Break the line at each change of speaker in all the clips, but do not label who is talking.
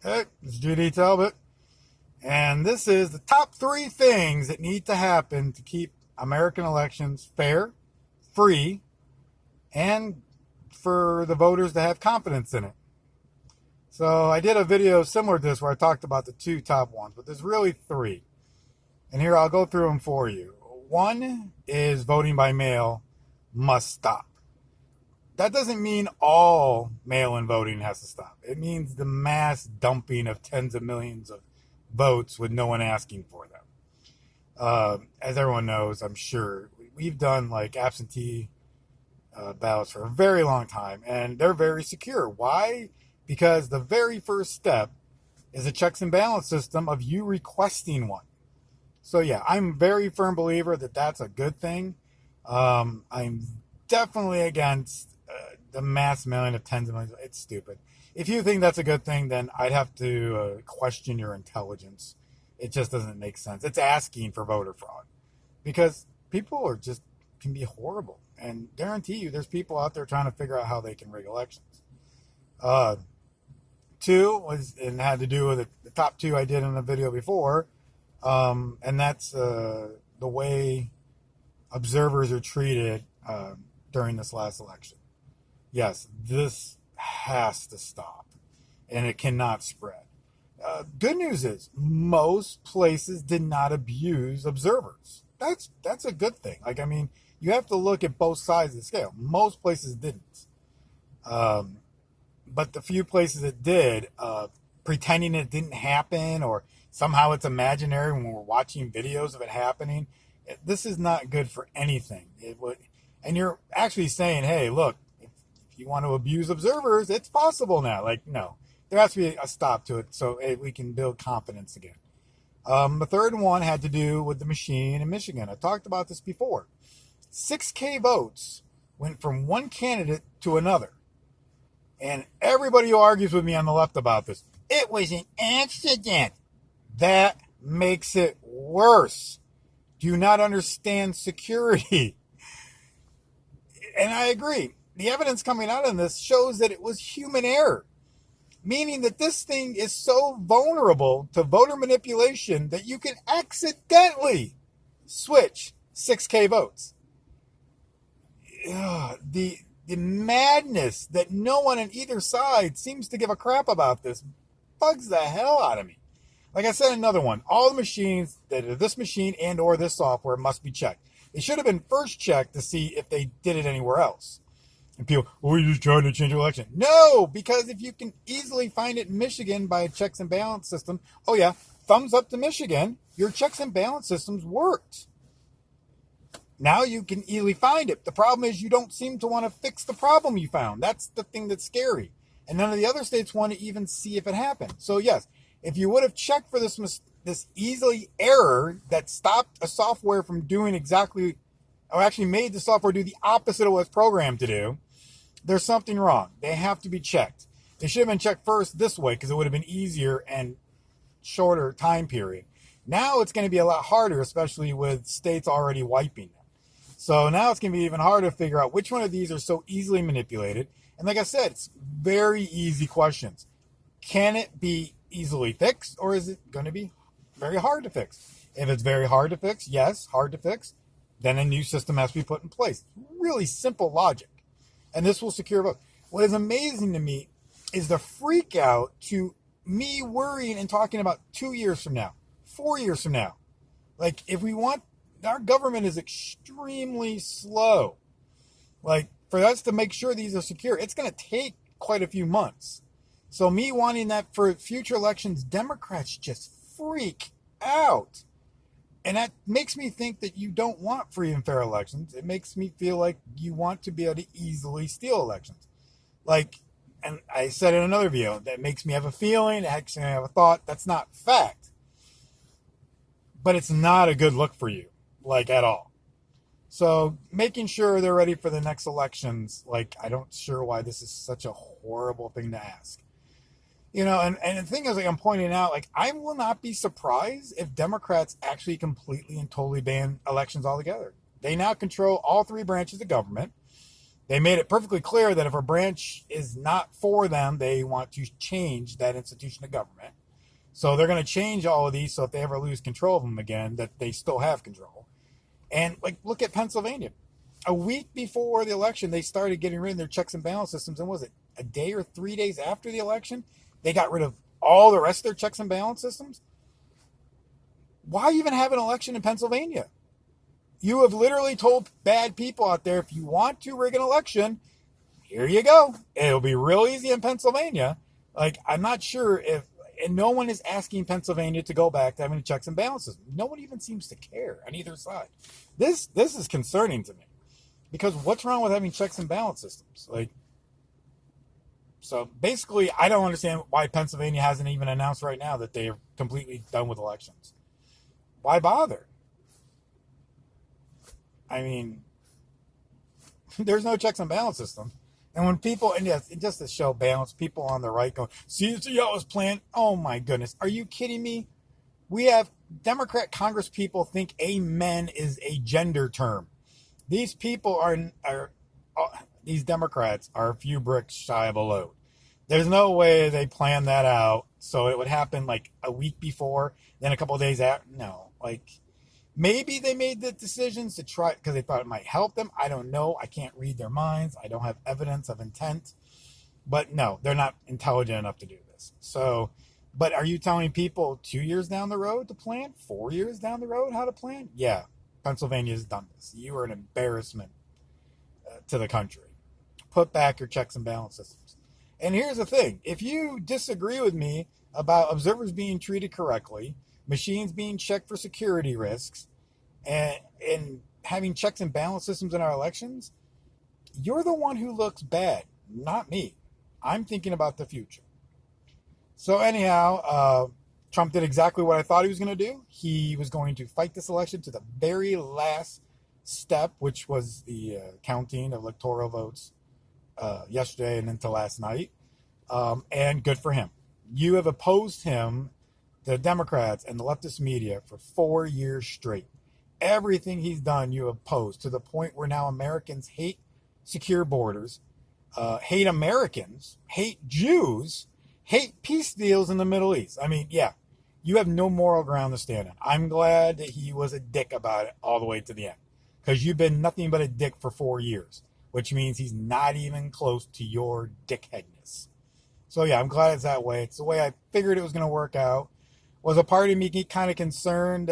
Hey, it's GD Talbot, and this is the top 3 things that need to happen to keep American elections fair, free, and for the voters to have confidence in it. So I did a video similar to this where I talked about the 2 top ones, but there's really 3. And here I'll go through them for you. 1 is voting by mail must stop. That doesn't mean all mail-in voting has to stop. It means the mass dumping of tens of millions of votes with no one asking for them. As everyone knows, I'm sure, we've done like absentee ballots for a very long time, and they're very secure. Why? Because the very first step is a checks and balance system of you requesting one. So yeah, I'm a very firm believer that that's a good thing. I'm definitely against the mass mailing of tens of millions. It's stupid. If you think that's a good thing, then I'd have to question your intelligence. It just doesn't make sense. It's asking for voter fraud because people are just can be horrible, and guarantee you, there's people out there trying to figure out how they can rig elections. 2 was and had to do with the top 2 I did in the video before, and that's the way observers are treated during this last election. Yes, this has to stop, and it cannot spread. Good news is most places did not abuse observers. That's a good thing. Like, I mean, you have to look at both sides of the scale. Most places didn't. But the few places that did, pretending it didn't happen or somehow it's imaginary when we're watching videos of it happening, this is not good for anything. And you're actually saying, hey, look, if you want to abuse observers, it's possible now. Like, no, there has to be a stop to it so we can build confidence again. The third one had to do with the machine in Michigan. I talked about this before. 6K votes went from one candidate to another. And everybody who argues with me on the left about this, it was an accident. That makes it worse. Do you not understand security? And I agree. The evidence coming out of this shows that it was human error, meaning that this thing is so vulnerable to voter manipulation that you can accidentally switch 6K votes. The madness that no one on either side seems to give a crap about this bugs the hell out of me. Like I said, another one, all the machines that are this machine and or this software must be checked. They should have been first checked to see if they did it anywhere else. And people, you're just trying to change the election. No, because if you can easily find it in Michigan by a checks and balance system, oh yeah, thumbs up to Michigan, your checks and balance systems worked. Now you can easily find it. The problem is you don't seem to want to fix the problem you found. That's the thing that's scary. And none of the other states want to even see if it happened. So yes, if you would have checked for this easily error that stopped a software from doing exactly, or actually made the software do the opposite of what it's programmed to do, there's something wrong. They have to be checked. They should have been checked first this way because it would have been easier and shorter time period. Now it's going to be a lot harder, especially with states already wiping them. So now it's going to be even harder to figure out which one of these are so easily manipulated. And like I said, it's very easy questions. Can it be easily fixed, or is it going to be very hard to fix? If it's very hard to fix, yes, hard to fix, then a new system has to be put in place. Really simple logic. And this will secure votes. What is amazing to me is the freak out to me worrying and talking about 2 years from now, 4 years from now. Like, if we want, our government is extremely slow. Like, for us to make sure these are secure, it's going to take quite a few months. So me wanting that for future elections, Democrats just freak out. And that makes me think that you don't want free and fair elections. It makes me feel like you want to be able to easily steal elections. Like, and I said in another video, that makes me have a feeling, it makes me have a thought. That's not fact. But it's not a good look for you, like, at all. So making sure they're ready for the next elections, like, I don't sure why this is such a horrible thing to ask. You know, and the thing is, like I'm pointing out, like, I will not be surprised if Democrats actually completely and totally ban elections altogether. They now control all 3 branches of government. They made it perfectly clear that if a branch is not for them, they want to change that institution of government. So they're going to change all of these so if they ever lose control of them again, that they still have control. And like, look at Pennsylvania. A week before the election, they started getting rid of their checks and balance systems. And was it a day or 3 days after the election, they got rid of all the rest of their checks and balance systems? Why even have an election in Pennsylvania? You have literally told bad people out there, if you want to rig an election, here you go. It'll be real easy in Pennsylvania. Like, I'm not sure if, and no one is asking Pennsylvania to go back to having checks and balances. No one even seems to care on either side. This is concerning to me, because what's wrong with having checks and balance systems? Like, so basically, I don't understand why Pennsylvania hasn't even announced right now that they are completely done with elections. Why bother? I mean, there's no checks and balance system. And when people, and yes, just to show balance, people on the right go, see how it's planned. Oh my goodness. Are you kidding me? We have Democrat Congress people think amen is a gender term. These people these Democrats are a few bricks shy of a load. There's no way they planned that out so it would happen like a week before, then a couple of days after. No, like, maybe they made the decisions to try because they thought it might help them. I don't know. I can't read their minds. I don't have evidence of intent. But no, they're not intelligent enough to do this. So, but are you telling people 2 years down the road to plan? 4 years down the road how to plan? Yeah, Pennsylvania's done this. You are an embarrassment to the country. Put back your checks and balance systems. And here's the thing. If you disagree with me about observers being treated correctly, machines being checked for security risks, and having checks and balance systems in our elections, you're the one who looks bad, not me. I'm thinking about the future. So anyhow, Trump did exactly what I thought he was going to do. He was going to fight this election to the very last step, which was the counting of electoral votes yesterday and into last night. And good for him. You have opposed him, the Democrats and the leftist media, for 4 years straight. Everything he's done, you oppose, to the point where now Americans hate secure borders, hate Americans, hate Jews, hate peace deals in the Middle East. I mean, yeah, you have no moral ground to stand on. I'm glad that he was a dick about it all the way to the end, because you've been nothing but a dick for 4 years, which means he's not even close to your dickheadness. So yeah, I'm glad it's that way. It's the way I figured it was going to work out. Was a part of me kind of concerned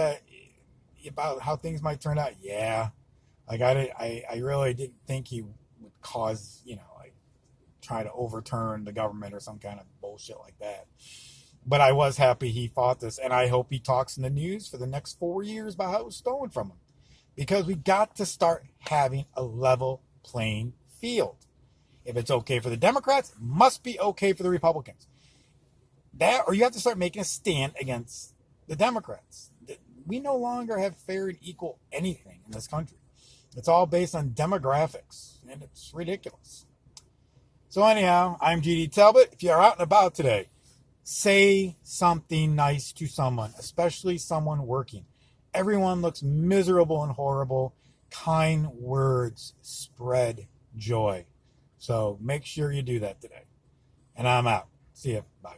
about how things might turn out? Yeah. Like, I really didn't think he would cause, like, try to overturn the government or some kind of bullshit like that. But I was happy he fought this, and I hope he talks in the news for the next 4 years about how it was stolen from him. Because we got to start having a level playing field. If it's okay for the Democrats, it must be okay for the Republicans. That, or you have to start making a stand against the Democrats. We no longer have fair and equal anything in this country. It's all based on demographics, and it's ridiculous. So anyhow, I'm GD Talbot. If you're out and about today, say something nice to someone, especially someone working. Everyone looks miserable and horrible. Kind words spread joy. So make sure you do that today. And I'm out. See ya. Bye.